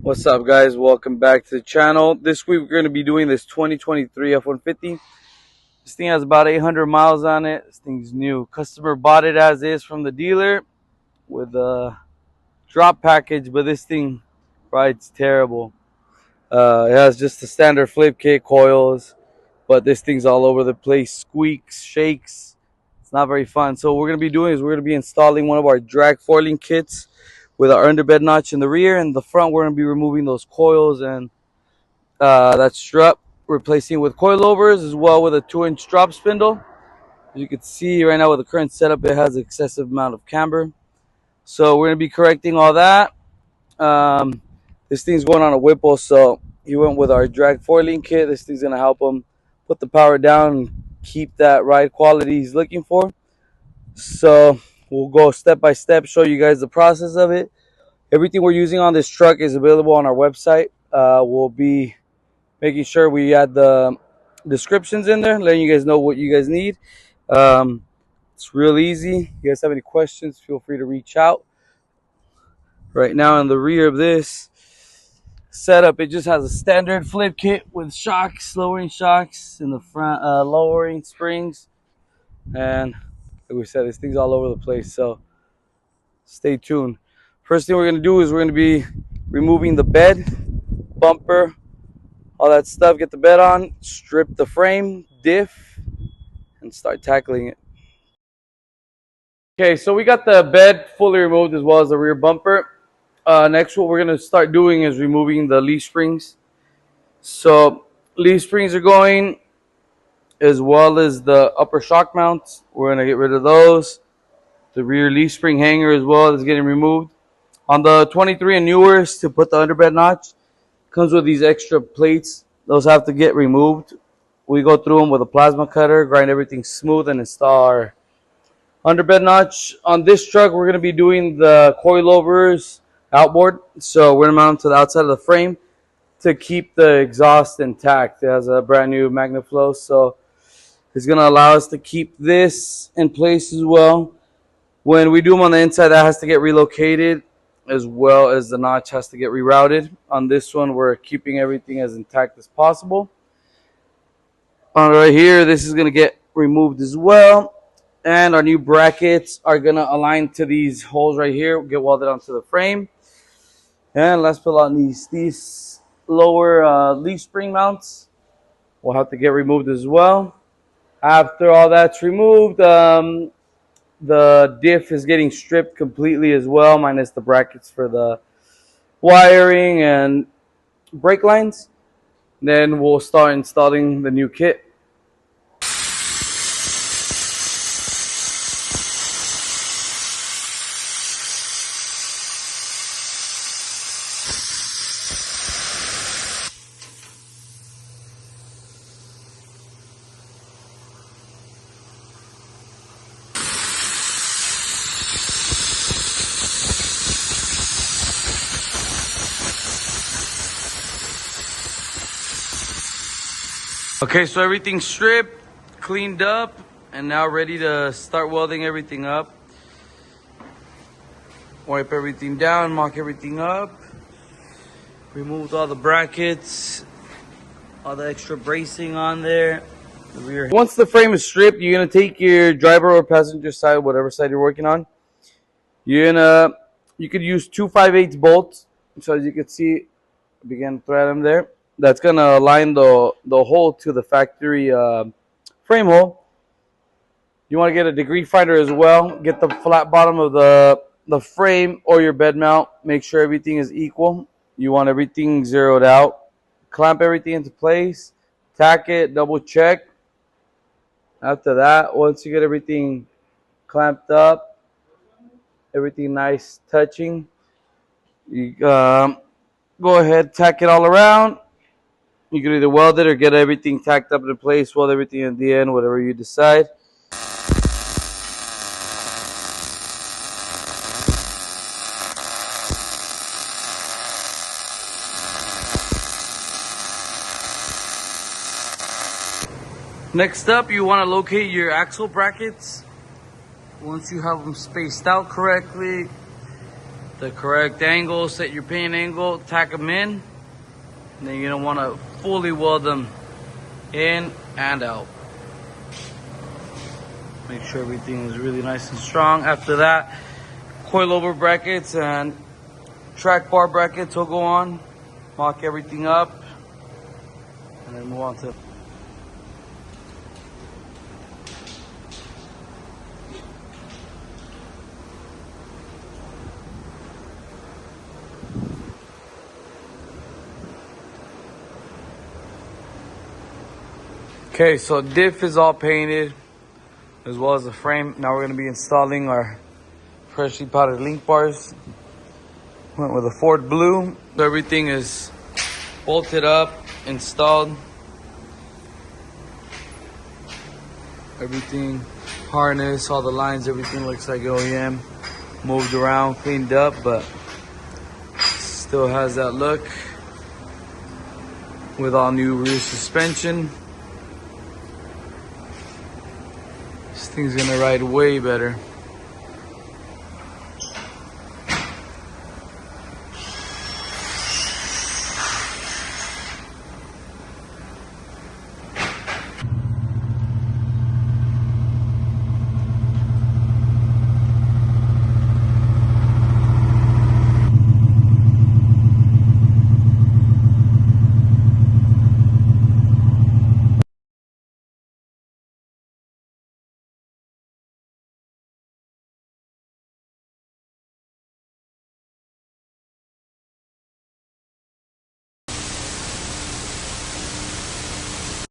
What's up, guys? Welcome back to the channel. This week we're going to be doing this 2023 F150. This thing has about 800 miles on it. This thing's new. Customer bought it as is from the dealer with a drop package, but this thing rides terrible. It has just the standard flip kit coils, but this thing's all over the place, squeaks, shakes. It's not very fun. So what we're going to be doing is we're going to be installing one of our drag foiling kits with our underbed notch in the rear. And the front, we're going to be removing those coils and that strut, replacing it with coilovers, as well with a 2-inch drop spindle. As you can see right now with the current setup, it has excessive amount of camber. So we're going to be correcting all that. This thing's going on a Whipple, so he went with our drag foiling kit. This thing's going to help him put the power down and keep that ride quality he's looking for. So we'll go step by step, show you guys the process of it. Everything we're using on this truck is available on our website. We'll be making sure we add the descriptions in there, letting you guys know what you guys need. It's real easy. If you guys have any questions, feel free to reach out. Right now in the rear of this setup, it just has a standard flip kit with shocks, lowering shocks in the front, lowering springs, and like we said, this thing's all over the place, so stay tuned. First thing we're going to do is we're going to be removing the bed, bumper, all that stuff. Get the bed on, strip the frame, diff, and start tackling it. Okay, so we got the bed fully removed as well as the rear bumper. Next, what we're going to start doing is removing the leaf springs. So leaf springs are going, as well as the upper shock mounts. We're going to get rid of those. The rear leaf spring hanger as well is getting removed. On the 23 and newer, to put the underbed notch, comes with these extra plates. Those have to get removed. We go through them with a plasma cutter, grind everything smooth, and install our underbed notch. On this truck, we're going to be doing the coilovers outboard. So we're going to mount them to the outside of the frame to keep the exhaust intact. It has a brand new MagnaFlow, so it's going to allow us to keep this in place as well. When we do them on the inside, that has to get relocated, as well as the notch has to get rerouted. On this one, we're keeping everything as intact as possible. On right here, this is going to get removed as well. And our new brackets are going to align to these holes right here, get welded onto the frame. And last but not least, these lower leaf spring mounts will have to get removed as well. After all that's removed, the diff is getting stripped completely as well, minus the brackets for the wiring and brake lines. Then we'll start installing the new kit. Okay, so everything's stripped, cleaned up, and now ready to start welding everything up. Wipe everything down, mock everything up. Removed all the brackets, all the extra bracing on there. Once the frame is stripped, you're gonna take your driver or passenger side, whatever side you're working on. You could use 2 5/8 bolts. So as you can see, begin to thread them there. That's going to align the hole to the factory frame hole. You want to get a degree finder as well. Get the flat bottom of the frame or your bed mount. Make sure everything is equal. You want everything zeroed out. Clamp everything into place. Tack it. Double check. After that, once you get everything clamped up, everything nice touching, you go ahead, tack it all around. You can either weld it or get everything tacked up in place, weld everything at the end, whatever you decide. Next up, you want to locate your axle brackets. Once you have them spaced out correctly, the correct angle, set your pin angle, tack them in. And then you're gonna wanna fully weld them in and out. Make sure everything is really nice and strong. After that, coilover brackets and track bar brackets will go on. Mock everything up. And then move on to okay, so diff is all painted as well as the frame. Now we're going to be installing our freshly powdered link bars. Went with a Ford blue. So everything is bolted up, installed. Everything harnessed, all the lines, everything looks like OEM. Moved around, cleaned up, but still has that look with all new rear suspension. This thing's gonna ride way better.